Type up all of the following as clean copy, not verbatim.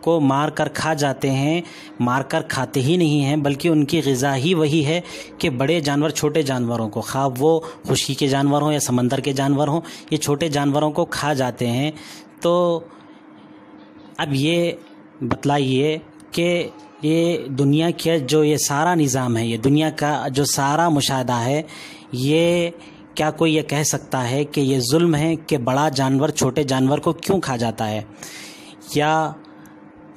کو مار کر کھا جاتے ہیں، مار کر کھاتے ہی نہیں ہیں بلکہ ان کی غذا ہی وہی ہے کہ بڑے جانور چھوٹے جانوروں کو، خواہ وہ خشکی کے جانور ہوں یا سمندر کے جانور ہوں، یہ چھوٹے جانوروں کو کھا جاتے ہیں۔ تو اب یہ بتلائیے کہ یہ دنیا کا جو یہ سارا نظام ہے، یہ دنیا کا جو سارا مشاہدہ ہے، یہ کیا کوئی یہ کہہ سکتا ہے کہ یہ ظلم ہے کہ بڑا جانور چھوٹے جانور کو کیوں کھا جاتا ہے، یا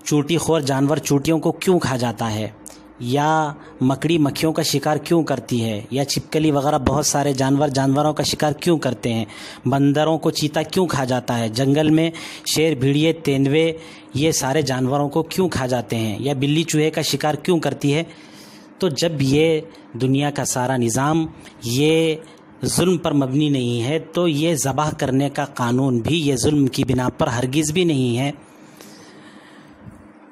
چونٹی خور جانور چونٹیوں کو کیوں کھا جاتا ہے، یا مکڑی مکھیوں کا شکار کیوں کرتی ہے، یا چھپکلی وغیرہ بہت سارے جانوروں کا شکار کیوں کرتے ہیں، بندروں کو چیتا کیوں کھا جاتا ہے، جنگل میں شیر بھیڑیے تیندوے یہ سارے جانوروں کو کیوں کھا جاتے ہیں، یا بلی چوہے کا شکار کیوں کرتی ہے۔ تو جب یہ دنیا کا سارا نظام یہ ظلم پر مبنی نہیں ہے تو یہ ذبح کرنے کا قانون بھی یہ ظلم کی بنا پر ہرگز بھی نہیں ہے۔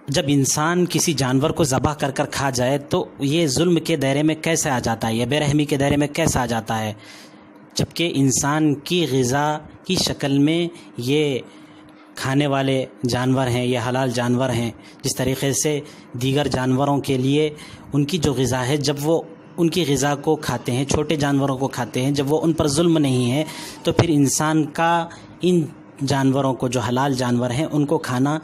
جب انسان کسی جانور کو ذبح کر کر کھا جائے تو یہ ظلم کے دائرے میں کیسے آ جاتا ہے، یہ بے رحمی کے دائرے میں کیسے آ جاتا ہے، جبکہ انسان کی غذا کی شکل میں یہ کھانے والے جانور ہیں، یہ حلال جانور ہیں۔ جس طریقے سے دیگر جانوروں کے لیے ان کی جو غذا ہے، جب وہ ان کی غذا کو کھاتے ہیں، چھوٹے جانوروں کو کھاتے ہیں، جب وہ ان پر ظلم نہیں ہے تو پھر انسان کا ان جانوروں کو جو حلال جانور ہیں ان کو کھانا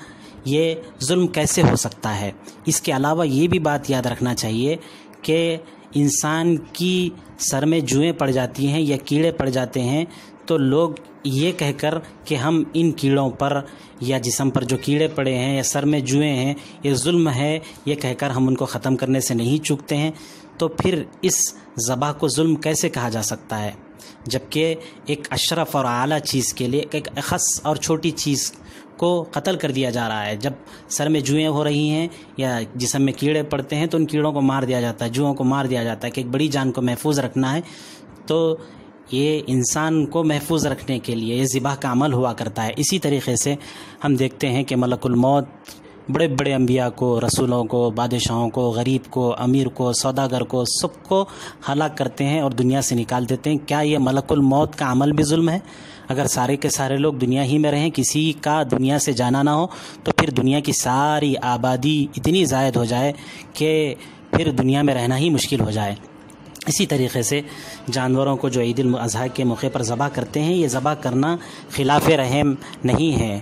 یہ ظلم کیسے ہو سکتا ہے۔ اس کے علاوہ یہ بھی بات یاد رکھنا چاہیے کہ انسان کی سر میں جوئیں پڑ جاتی ہیں یا کیڑے پڑ جاتے ہیں تو لوگ یہ کہہ کر کہ ہم ان کیڑوں پر یا جسم پر جو کیڑے پڑے ہیں یا سر میں جوئیں ہیں یہ ظلم ہے، یہ کہہ کر ہم ان کو ختم کرنے سے نہیں چوکتے ہیں۔ تو پھر اس ذبح کو ظلم کیسے کہا جا سکتا ہے، جبکہ ایک اشرف اور اعلیٰ چیز کے لیے ایک اخص اور چھوٹی چیز کو قتل کر دیا جا رہا ہے۔ جب سر میں جوئیں ہو رہی ہیں یا جسم میں کیڑے پڑتے ہیں تو ان کیڑوں کو مار دیا جاتا ہے، جوؤں کو مار دیا جاتا ہے کہ ایک بڑی جان کو محفوظ رکھنا ہے۔ تو یہ انسان کو محفوظ رکھنے کے لیے یہ ذبح کا عمل ہوا کرتا ہے۔ اسی طریقے سے ہم دیکھتے ہیں کہ ملک الموت بڑے بڑے انبیاء کو، رسولوں کو، بادشاہوں کو، غریب کو، امیر کو، سوداگر کو، سب کو ہلاک کرتے ہیں اور دنیا سے نکال دیتے ہیں۔ کیا یہ ملک الموت کا عمل بھی ظلم ہے؟ اگر سارے کے سارے لوگ دنیا ہی میں رہیں، کسی کا دنیا سے جانا نہ ہو، تو پھر دنیا کی ساری آبادی اتنی زائد ہو جائے کہ پھر دنیا میں رہنا ہی مشکل ہو جائے۔ اسی طریقے سے جانوروں کو جو عید الاضحیٰ کے موقع پر ذبح کرتے ہیں، یہ ذبح کرنا خلاف رحم نہیں ہے۔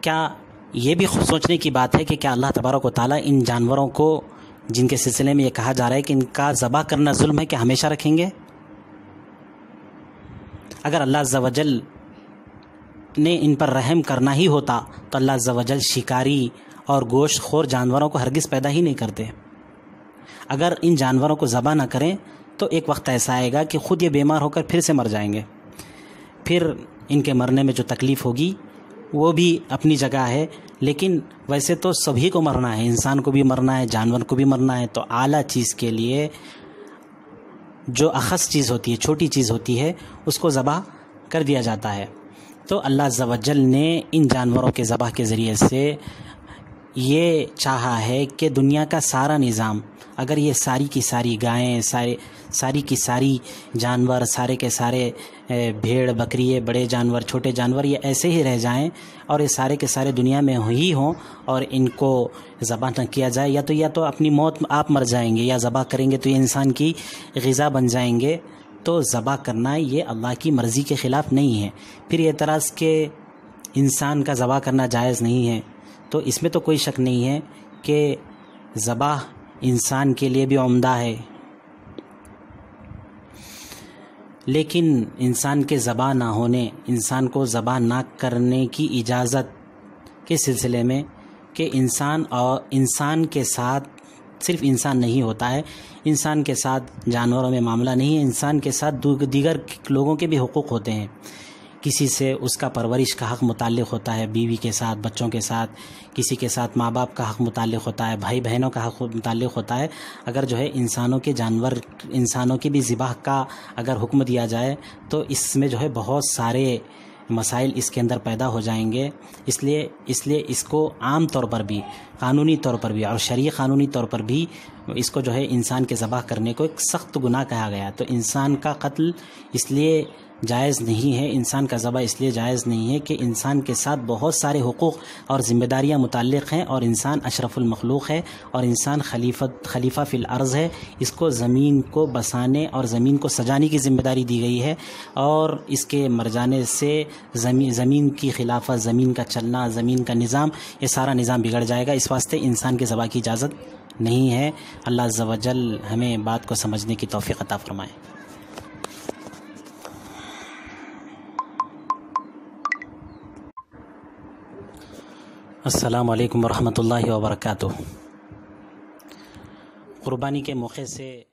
کیا یہ بھی سوچنے کی بات ہے کہ کیا اللہ تبارک و تعالیٰ ان جانوروں کو جن کے سلسلے میں یہ کہا جا رہا ہے کہ ان کا ذبح کرنا ظلم ہے، کہ ہمیشہ رکھیں گے؟ اگر اللہ عز و جل نے ان پر رحم کرنا ہی ہوتا تو اللہ عز و جل شکاری اور گوشت خور جانوروں کو ہرگز پیدا ہی نہیں کرتے۔ اگر ان جانوروں کو ذبح نہ کریں تو ایک وقت ایسا آئے گا کہ خود یہ بیمار ہو کر پھر سے مر جائیں گے، پھر ان کے مرنے میں جو تکلیف ہوگی وہ بھی اپنی جگہ ہے، لیکن ویسے تو سبھی کو مرنا ہے، انسان کو بھی مرنا ہے، جانور کو بھی مرنا ہے۔ تو اعلیٰ چیز کے لیے جو اخص چیز ہوتی ہے، چھوٹی چیز ہوتی ہے، اس کو ذبح کر دیا جاتا ہے۔ تو اللہ عز و جل نے ان جانوروں کے ذبح کے ذریعے سے یہ چاہا ہے کہ دنیا کا سارا نظام، اگر یہ ساری کی ساری گائیں، ساری کی ساری جانور، سارے کے سارے بھیڑ بکریے، بڑے جانور چھوٹے جانور، یہ ایسے ہی رہ جائیں اور یہ سارے کے سارے دنیا میں ہی ہوں اور ان کو ذبح نہ کیا جائے، یا تو اپنی موت آپ مر جائیں گے، یا ذبح کریں گے تو یہ انسان کی غذا بن جائیں گے۔ تو ذبح کرنا یہ اللہ کی مرضی کے خلاف نہیں ہے۔ پھر یہ اعتراض کہ انسان کا ذبح کرنا جائز نہیں ہے، تو اس میں تو کوئی شک نہیں ہے کہ ذبح انسان کے لیے بھی عمدہ ہے، لیکن انسان کے ذبح نہ ہونے، انسان کو ذبح نہ کرنے کی اجازت کے سلسلے میں کہ انسان اور انسان کے ساتھ صرف انسان نہیں ہوتا ہے، انسان کے ساتھ جانوروں میں معاملہ نہیں ہے، انسان کے ساتھ دیگر لوگوں کے بھی حقوق ہوتے ہیں۔ کسی سے اس کا پرورش کا حق متعلق ہوتا ہے، بیوی کے ساتھ، بچوں کے ساتھ، کسی کے ساتھ ماں باپ کا حق متعلق ہوتا ہے، بھائی بہنوں کا حق متعلق ہوتا ہے۔ اگر جو ہے انسانوں کی بھی ذبح کا اگر حکم دیا جائے تو اس میں جو ہے بہت سارے مسائل اس کے اندر پیدا ہو جائیں گے۔ اس لیے اس کو عام طور پر بھی، قانونی طور پر بھی اور شرعی قانونی طور پر بھی اس کو جو ہے انسان کے ذبح کرنے کو ایک سخت گناہ کہا گیا۔ تو انسان کا قتل اس لیے جائز نہیں ہے. انسان کا ذبح اس لیے جائز نہیں ہے کہ انسان کے ساتھ بہت سارے حقوق اور ذمہ داریاں متعلق ہیں، اور انسان اشرف المخلوق ہے، اور انسان خلیفہ فی الارض ہے. اس کو زمین کو بسانے اور زمین کو سجانے کی ذمہ داری دی گئی ہے، اور اس کے مر جانے سے زمین کی خلافت، زمین کا چلنا، زمین کا نظام، یہ سارا نظام بگڑ جائے گا. اس واسطے انسان کے ذبح کی اجازت نہیں ہے. اللہ عز و جل ہمیں بات کو سمجھنے کی توفیق عطا فرمائے. السلام علیکم ورحمۃ اللہ وبرکاتہ. قربانی کے موقع سے